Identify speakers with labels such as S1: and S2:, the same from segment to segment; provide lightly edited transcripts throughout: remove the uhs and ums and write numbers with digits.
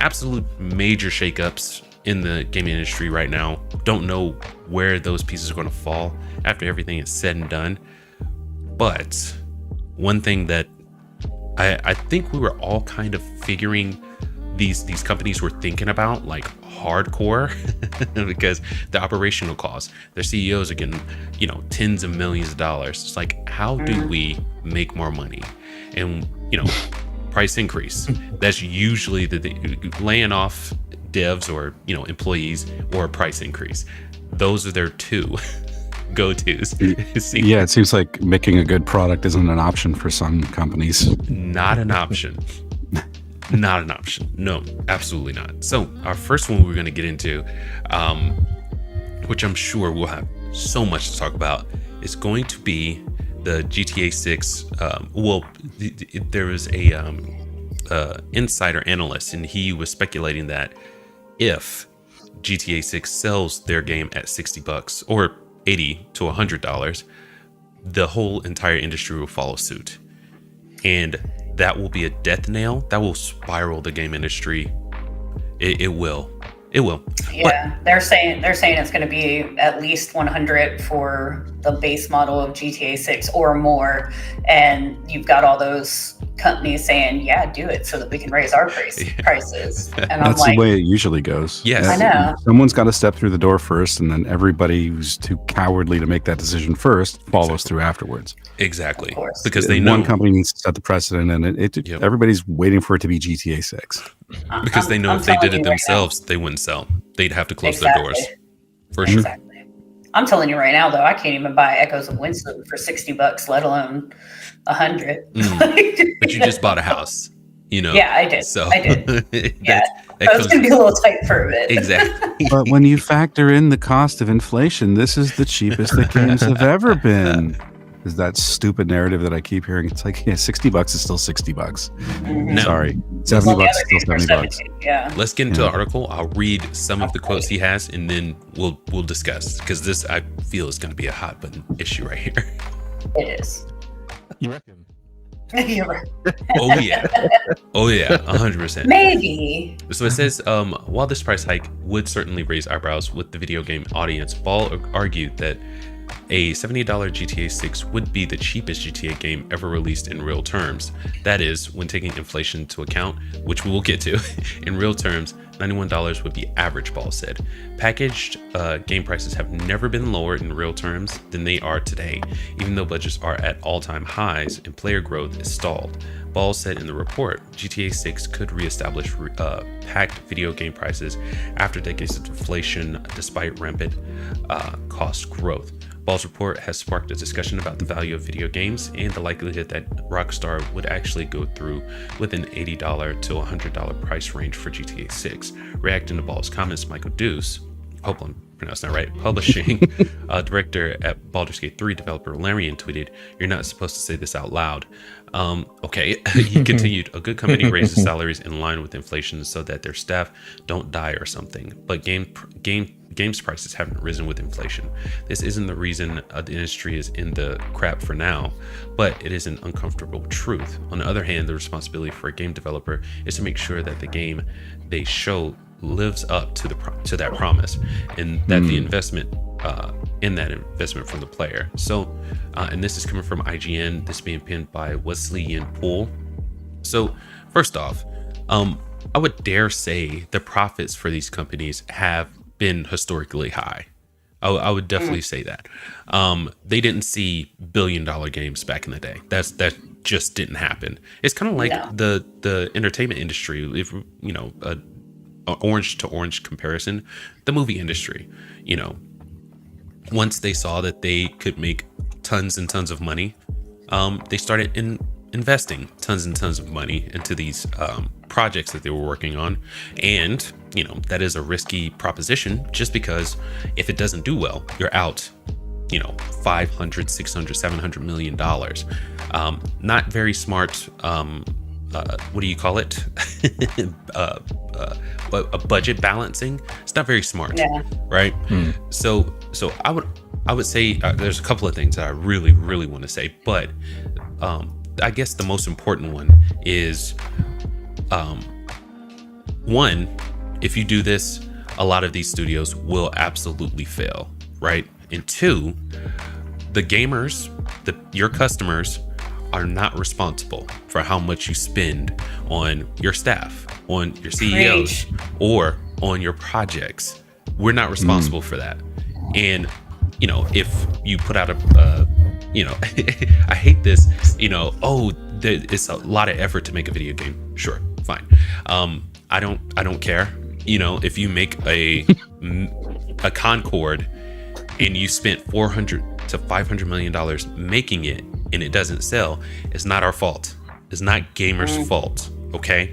S1: absolute major shakeups in the gaming industry right now. Don't know where those pieces are going to fall after everything is said and done. But one thing that I think we were all kind of figuring these companies were thinking about, like hardcore, because the operational costs, their CEOs are getting, tens of millions of dollars. It's like, how do we make more money? And, price increase. That's usually the laying off devs or, employees, or a price increase. Those are their two go-tos.
S2: Yeah, it seems like making a good product isn't an option for some companies.
S1: Not an option. Not an option. No, absolutely not. So our first one we're going to get into, which I'm sure we'll have so much to talk about, is going to be the GTA 6. There was a insider analyst, and he was speculating that if GTA 6 sells their game at $60 or $80 to $100, the whole entire industry will follow suit, and that will be a death nail that will spiral the game industry. It will.
S3: Yeah, but they're saying it's going to be at least 100 for the base model of GTA 6 or more, and you've got all those companies saying, "Yeah, do it so that we can raise our prices." And
S2: that's the way it usually goes.
S1: Yes,
S3: I know.
S2: Someone's got to step through the door first, and then everybody who's too cowardly to make that decision first follows through afterwards.
S1: Exactly, because they know
S2: one company needs to set the precedent, and everybody's waiting for it to be GTA 6.
S1: Because they know if they did it themselves, they wouldn't sell. They'd have to close their doors. For sure.
S3: Exactly. I'm telling you right now, though, I can't even buy Echoes of Winston for $60, let alone $100.
S1: But you just bought a house,
S3: Yeah, I did.
S1: So
S3: I did. Yeah, it's going to be a little tight for a bit.
S1: Exactly.
S2: But when you factor in the cost of inflation, this is the cheapest the games have ever been. Is that stupid narrative that I keep hearing? It's like, yeah, $60 is still $60.
S3: Mm-hmm.
S1: No.
S2: Sorry, $70 is still $70.
S3: Yeah.
S1: Let's get into the article. I'll read some of the quotes he has, and then we'll discuss, because this, I feel, is going to be a hot button issue right here.
S3: It is.
S2: You reckon?
S3: You're right.
S1: Oh yeah, 100%.
S3: Maybe.
S1: So it says, while this price hike would certainly raise eyebrows with the video game audience, Ball argued that a $70 GTA 6 would be the cheapest GTA game ever released in real terms. That is, when taking inflation into account, which we will get to. In real terms, $91 would be average, Ball said. Packaged game prices have never been lower in real terms than they are today, even though budgets are at all-time highs and player growth is stalled. Ball said in the report, GTA 6 could reestablish packed video game prices after decades of inflation despite rampant cost growth. Ball's report has sparked a discussion about the value of video games and the likelihood that Rockstar would actually go through with an $80 to $100 price range for GTA 6. Reacting to Ball's comments, Michael Deuce, hope I'm pronouncing that right, publishing director at Baldur's Gate 3 developer Larian, tweeted, "You're not supposed to say this out loud." Okay. He continued, "A good company raises salaries in line with inflation so that their staff don't die or something, but games prices haven't risen with inflation. This isn't the reason the industry is in the crap for now, but it is an uncomfortable truth. On the other hand, the responsibility for a game developer is to make sure that the game they show lives up to that promise, and that the investment in that investment from the player." So, and this is coming from IGN, this being pinned by Wesleyan Poole. So first off, I would dare say the profits for these companies have been historically high. I would definitely say that. They didn't see billion-dollar games back in the day. That just didn't happen. It's kind of like the entertainment industry. If orange to orange comparison, the movie industry, once they saw that they could make tons and tons of money, they started investing tons and tons of money into these projects that they were working on. And that is a risky proposition, just because if it doesn't do well, you're out 500, 600, 700 million dollars. Not very smart. What do you call it? A budget balancing. It's not very smart, right? So I would say there's a couple of things that I really, really want to say, but I guess the most important one is one, if you do this, a lot of these studios will absolutely fail, right? And two, the gamers, your customers, are not responsible for how much you spend on your staff, on your CEOs, or on your projects. We're not responsible for that. And, you know, if you put out you know, I hate this, you know, it's a lot of effort to make a video game. Sure, fine. I don't care. You know, if you make a Concorde and you spent $400 to $500 million making it and it doesn't sell, it's not our fault. It's not gamers' fault. Okay,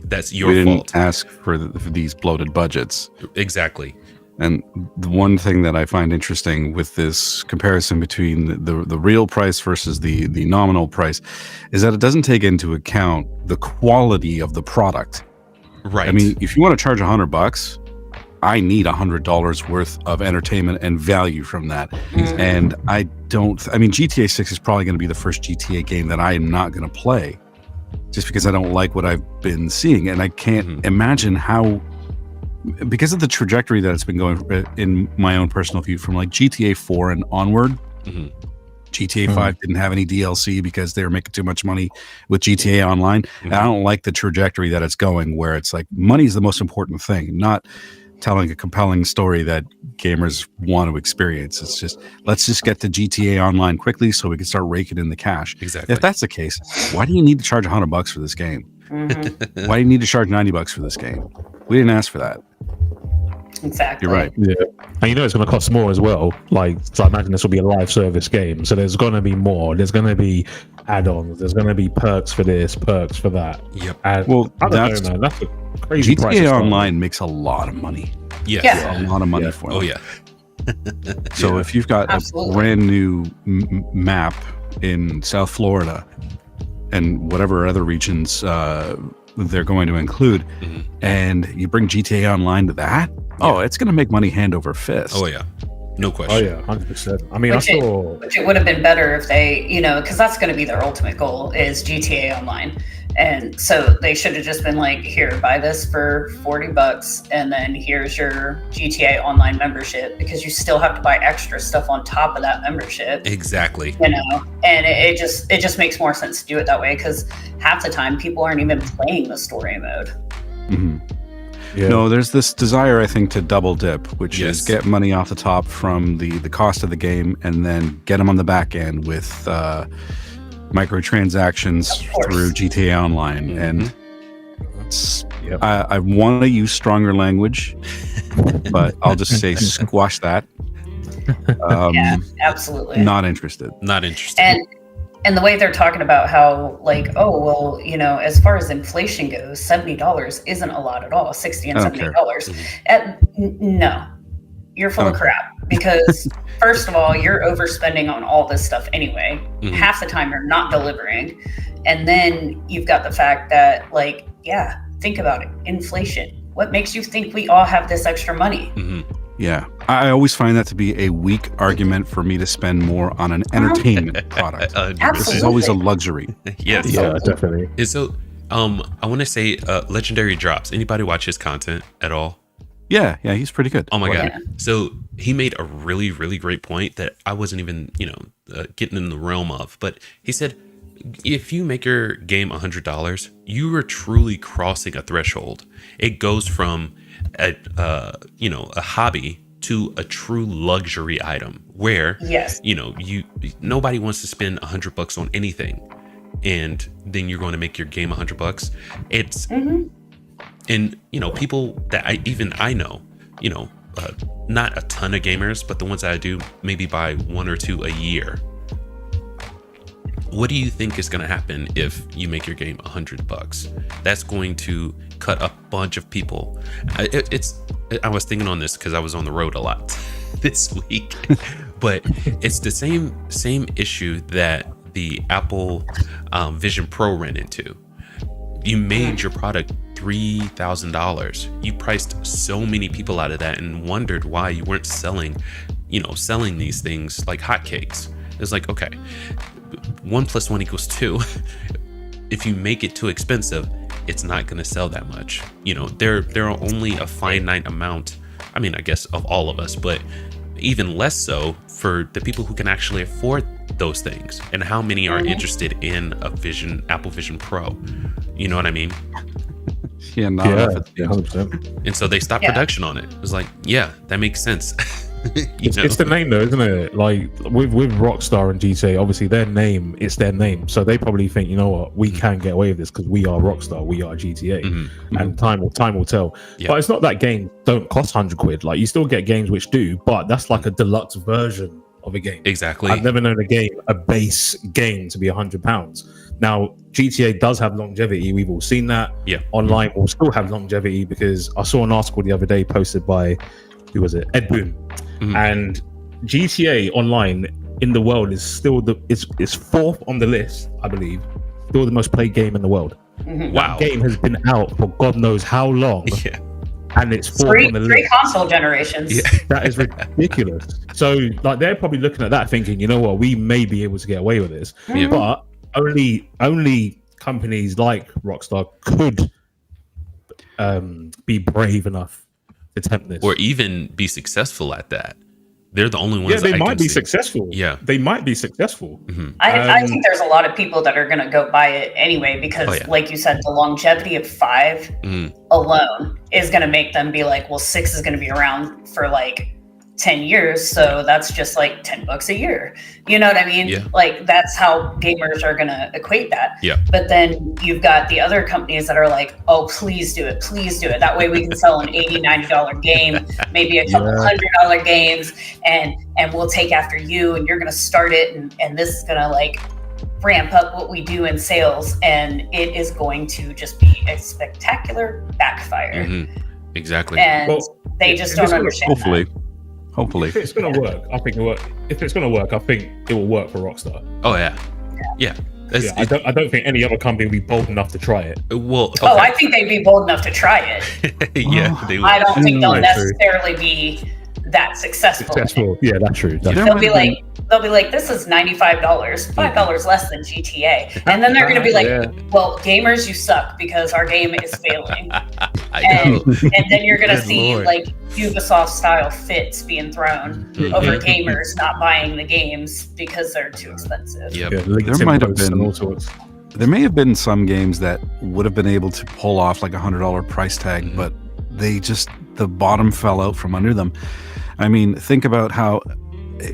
S1: that's your fault.
S2: We didn't ask for these bloated budgets.
S1: Exactly.
S2: And the one thing that I find interesting with this comparison between the real price versus the nominal price is that it doesn't take into account the quality of the product.
S1: Right.
S2: I mean, if you want to charge $100, I need $100 worth of entertainment and value from that. And I mean, GTA 6 is probably going to be the first GTA game that I am not going to play just because I don't like what I've been seeing. And I can't imagine how, because of the trajectory that it's been going in my own personal view from like GTA 4 and onward. GTA 5 didn't have any DLC because they were making too much money with GTA Online. And I don't like the trajectory that it's going, where it's like money is the most important thing, not telling a compelling story that gamers want to experience. It's just, let's just get to GTA Online quickly so we can start raking in the cash.
S1: Exactly.
S2: If that's the case, why do you need to charge $100 for this game? Why do you need to charge $90 for this game? We didn't ask for that.
S3: Exactly.
S2: You're right.
S4: Yeah, and you know it's going to cost more as well. Like, so I imagine this will be a live service game, so there's going to be more. There's going to be add-ons. There's going to be perks for this, perks for that.
S1: Yep.
S4: And
S2: Well,
S4: I don't know, man. That's a crazy price.
S2: GTA Online makes a lot of money.
S1: Yes.
S3: Yeah.
S2: A lot of money for them.
S1: Oh yeah.
S2: So if you've got
S3: Absolutely.
S2: a brand new map in South Florida and whatever other regions they're going to include, and you bring GTA Online to that, it's going to make money hand over fist.
S1: Oh yeah. No question.
S4: Oh yeah, 100%. I mean,
S3: Which
S4: I saw.
S3: Which it would have been better if they, you know, because that's going to be their ultimate goal is GTA Online. And so they should have just been like, here, buy this for $40, and then here's your GTA Online membership, because you still have to buy extra stuff on top of that membership.
S1: Exactly.
S3: You know, and it just makes more sense to do it that way, because half the time people aren't even playing the story mode.
S4: Yeah.
S2: No, there's this desire, I think, to double dip, which
S1: Yes.
S2: is get money off the top from the cost of the game and then get them on the back end with microtransactions
S3: Of course.
S2: through GTA Online. And
S4: Yep.
S2: I want to use stronger language, but I'll just say squash that.
S3: Yeah, absolutely.
S2: Not interested.
S1: Not interested.
S3: And the way they're talking about how, like, oh, well, you know, as far as inflation goes, $70 isn't a lot at all. $60 and
S2: I don't care.
S3: $70. No, you're full of crap, because first of all, you're overspending on all this stuff anyway. Half the time you're not delivering. And then you've got the fact that, like, yeah, think about it. Inflation. What makes you think we all have this extra money?
S2: Yeah. I always find that to be a weak argument for me to spend more on an entertainment product. This is always a luxury.
S1: Yes.
S4: Yeah, definitely.
S1: And so, I want to say, Legendary Drops. Anybody watch his content at all?
S2: Yeah, he's pretty good.
S1: Oh my
S3: Yeah.
S1: God. So he made a really, really great point that I wasn't even, getting in the realm of, but he said, if you make your game $100, you are truly crossing a threshold. It goes from a hobby to a true luxury item where,
S3: Yes.
S1: nobody wants to spend $100 on anything. And then you're going to make your game $100. It's, and people that I know, not a ton of gamers, but the ones that I do maybe buy one or two a year. What do you think is going to happen if you make your game $100? That's going to cut a bunch of people. I was thinking on this because I was on the road a lot this week, but it's the same issue that the Apple Vision Pro ran into. You made your product $3,000. You priced so many people out of that and wondered why you weren't selling these things like hotcakes. It's like, okay, 1 + 1 = 2. If you make it too expensive, it's not going to sell that much. There are only a finite amount. I mean, I guess of all of us, but even less so for the people who can actually afford those things. And how many are interested in a Apple Vision Pro? You know what I mean?
S2: Yeah, not enough.
S4: 100%.
S1: And so they stopped production on it. It was like, yeah, that makes sense.
S4: It's the name though, isn't it? Like with Rockstar and GTA, obviously it's their name. So they probably think, you know what, we can get away with this because we are Rockstar, we are GTA, and time will tell. Yeah. But it's not that games don't cost £100. Like you still get games which do, but that's like a deluxe version of a game.
S1: Exactly.
S4: I've never known a base game to be £100. Now GTA does have longevity. We've all seen that.
S1: Yeah.
S4: Online will still have longevity because I saw an article the other day posted by, who was it? Ed Boon. And GTA Online in the world is still it's fourth on the list, I believe. Still the most played game in the world.
S1: Wow.
S4: That game has been out for God knows how long.
S1: Yeah.
S4: And it's fourth on the list.
S3: 3 console generations.
S1: Yeah.
S4: That is ridiculous. So like they're probably looking at that thinking, you know what, we may be able to get away with this.
S1: Yeah.
S4: But only companies like Rockstar could be brave enough attempt this,
S1: or even be successful at that. They're the only ones.
S4: Yeah, they might be successful.
S1: Yeah,
S4: they might be successful.
S3: I think there's a lot of people that are going to go buy it anyway because, like you said, the longevity of 5 alone is going to make them be like, well, 6 is going to be around for like 10 years, so that's just like $10 a year. You know what I mean?
S1: Yeah.
S3: Like that's how gamers are gonna equate that.
S1: Yeah.
S3: But then you've got the other companies that are like, oh, please do it. That way we can sell an $80-$90 game, maybe a couple $100 games, and we'll take after you, and you're gonna start it, and this is gonna like ramp up what we do in sales, and it is going to just be a spectacular backfire.
S1: Exactly.
S3: And they just don't understand.
S2: Hopefully,
S4: if it's gonna work, I think it will. If it's gonna work, I think it will work for Rockstar.
S1: Oh yeah.
S4: I don't think any other company will be bold enough to try it.
S1: Well, okay.
S3: I think they'd be bold enough to try it.
S1: Yeah, they would.
S3: I don't think they'll necessarily be that successful.
S4: Yeah, that's true.
S3: They'll be like, this is $95, $5 less than GTA, and then they're going to be like, well, gamers, you suck because our game is failing. And then you're going to see like Ubisoft style fits being thrown over gamers not buying the games because they're too expensive.
S1: Yep.
S2: There may have been some games that would have been able to pull off like $100 price tag, but the bottom fell out from under them. I mean, think about how.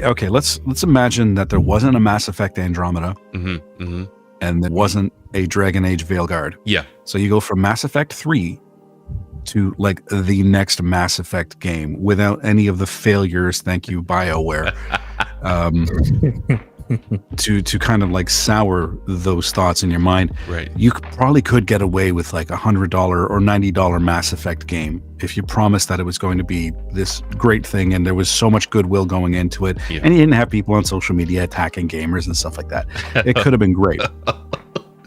S2: Okay, let's imagine that there wasn't a Mass Effect Andromeda, and there wasn't a Dragon Age Veilguard.
S1: Yeah.
S2: So you go from Mass Effect 3 to like the next Mass Effect game without any of the failures. Thank you, BioWare. To kind of like sour those thoughts in your mind.
S1: Right.
S2: You probably could get away with like $100 or $90 Mass Effect game if you promised that it was going to be this great thing and there was so much goodwill going into it, and you didn't have people on social media attacking gamers and stuff like that. It could have been great.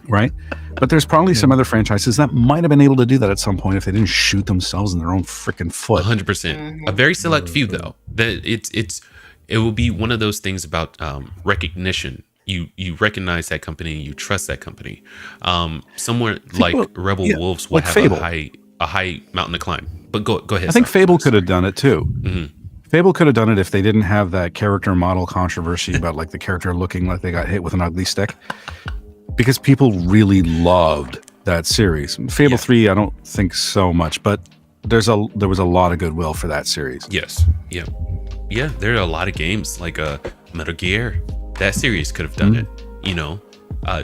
S2: Right? But there's probably some other franchises that might have been able to do that at some point if they didn't shoot themselves in their own freaking foot.
S1: 100%. A very select few though. That it will be one of those things about recognition. You recognize that company, you trust that company. Somewhere like Rebel Wolves will have a high mountain to climb. But go ahead.
S2: I think Fable could have done it too. Fable could have done it if they didn't have that character model controversy about like the character looking like they got hit with an ugly stick, because people really loved that series. Fable 3, I don't think so much, but there was a lot of goodwill for that series.
S1: Yes. Yeah, there are a lot of games like Metal Gear. That series could have done it,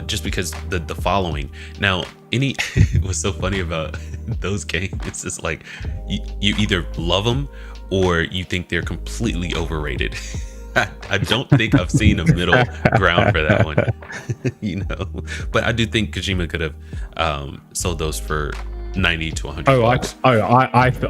S1: just because the following. Now, what's so funny about those games, it's just like you either love them or you think they're completely overrated. I don't think I've seen a middle ground for that one, But I do think Kojima could have sold those for $90 to $100.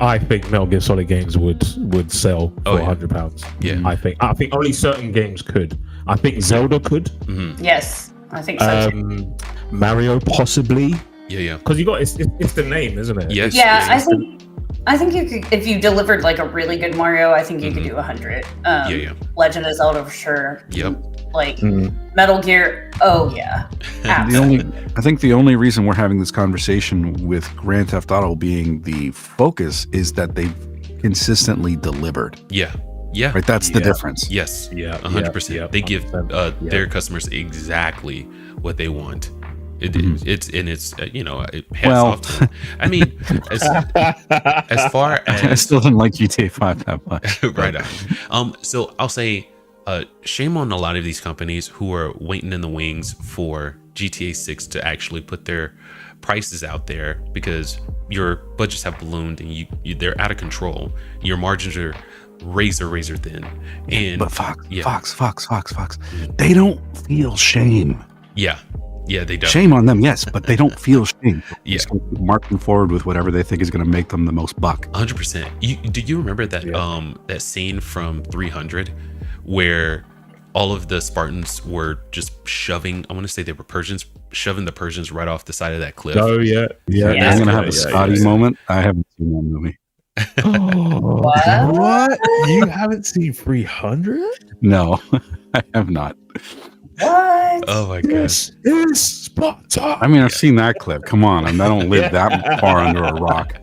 S4: I think Metal Gear Solid games would sell for £100.
S1: Yeah,
S4: I think only certain games could. I think Zelda could.
S3: Yes, I think so too.
S4: Mario possibly.
S1: Yeah.
S4: Because it's the name, isn't it?
S1: Yes.
S3: Yeah, I think I think you could, if you delivered like a really good Mario, I think you could do 100. Legend of Zelda for sure.
S1: Yep.
S3: Like Metal Gear. Oh yeah.
S2: I think the only reason we're having this conversation with Grand Theft Auto being the focus is that they've consistently delivered.
S1: Yeah. Yeah.
S2: Right. That's the difference.
S1: Yes.
S4: Yeah.
S1: 100%. They give their customers exactly what they want. It's you know, hats off to them. I mean, as far as
S2: I still didn't like GTA 5 that much.
S1: Right on. So I'll say shame on a lot of these companies who are waiting in the wings for GTA 6 to actually put their prices out there, because your budgets have ballooned and you they're out of control. Your margins are razor thin. And
S2: but Fox, they don't feel shame.
S1: Yeah, they don't.
S2: Shame on them, yes, but they don't feel shame.
S1: Yeah.
S2: Just marching forward with whatever they think is going to make them the most buck.
S1: 100%. Do you remember that that scene from 300 where all of the Spartans were just shoving? I want to say they were Persians, shoving the Persians right off the side of that cliff.
S4: Oh yeah.
S2: I'm gonna have a Scotty moment. I haven't seen that movie.
S4: What? You haven't seen 300?
S2: No, I have not.
S3: What?
S1: Oh my gosh.
S4: It's Sparta.
S2: I mean, I've seen that clip. Come on, I don't live that far under a rock.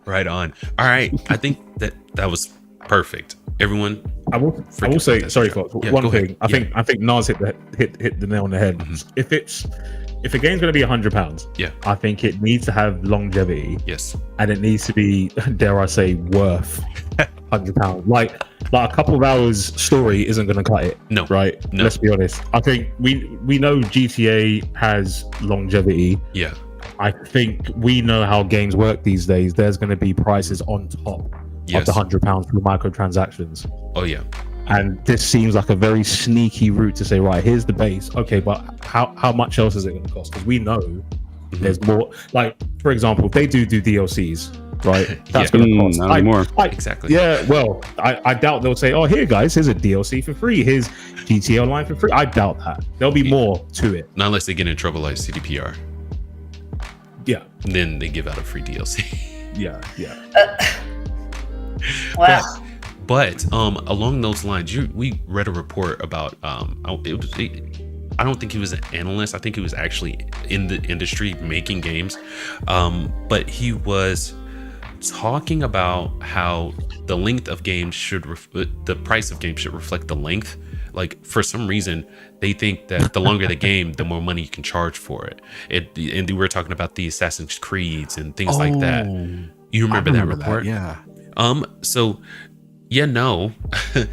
S1: Right on. All right, I think that was perfect. Everyone,
S4: I will say, sorry, Fox.
S1: Yeah,
S4: one thing.
S1: ahead.
S4: I think Nas hit the nail on the head. If a game's going to be £100, I think it needs to have longevity.
S1: Yes.
S4: And it needs to be, dare I say, worth £100. Like a couple of hours story isn't going to cut it.
S1: No.
S4: Right?
S1: No.
S4: Let's be honest. I think we know GTA has longevity.
S1: Yeah.
S4: I think we know how games work these days. There's going to be prices on top of the £100 for microtransactions.
S1: Oh yeah.
S4: And this seems like a very sneaky route to say, right, here's the base. Okay, but how much else is it going to cost? Because we know there's more. Like, for example, if they do DLCs, right? That's going to cost.
S2: Not anymore.
S1: Exactly.
S4: Yeah, well, I doubt they'll say, oh, here, guys, here's a DLC for free. Here's GTA Online for free. I doubt that. There'll be more to it.
S1: Not unless they get in trouble like CDPR.
S4: Yeah.
S1: Then they give out a free DLC.
S4: Yeah.
S3: Wow.
S1: But along those lines, we read a report about I don't think he was an analyst. I think he was actually in the industry making games. But he was talking about how the length of games the price of games should reflect the length. Like, for some reason, they think that the longer the game, the more money you can charge for it. And we were talking about the Assassin's Creeds and things like that. You remember that report?
S2: Yeah.
S1: So. Yeah, no.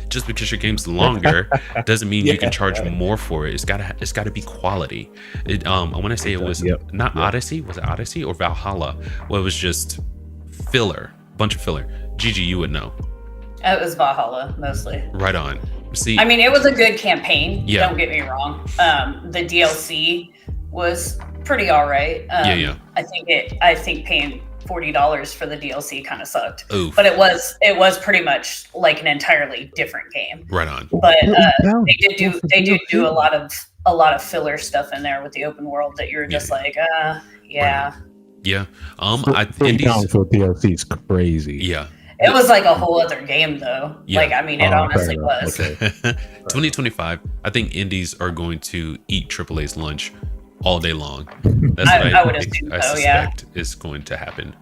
S1: Just because your game's longer doesn't mean you can charge more for it. It's gotta be quality. I want to say it was not Odyssey. Was it Odyssey or Valhalla? Well, it was just filler, bunch of filler. Gigi, you would know.
S3: It was Valhalla mostly.
S1: Right on. See,
S3: I mean, it was a good campaign.
S1: Yeah.
S3: Don't get me wrong. The DLC was pretty all right.
S1: Yeah.
S3: I think paying $40 for the DLC kind of sucked.
S1: Oof.
S3: But it was pretty much like an entirely different game.
S1: Right on.
S3: But they did do a lot of filler stuff in there with the open world that you're just like, yeah.
S1: Yeah.
S4: £40 for DLC is crazy.
S1: Yeah.
S3: It was like a whole other game though.
S1: Yeah.
S3: Like, I mean, it honestly was.
S4: Okay.
S1: 2025, I think indies are going to eat AAA's lunch all day long. That's what I
S3: would assume
S1: I
S3: so,
S1: suspect is going to happen.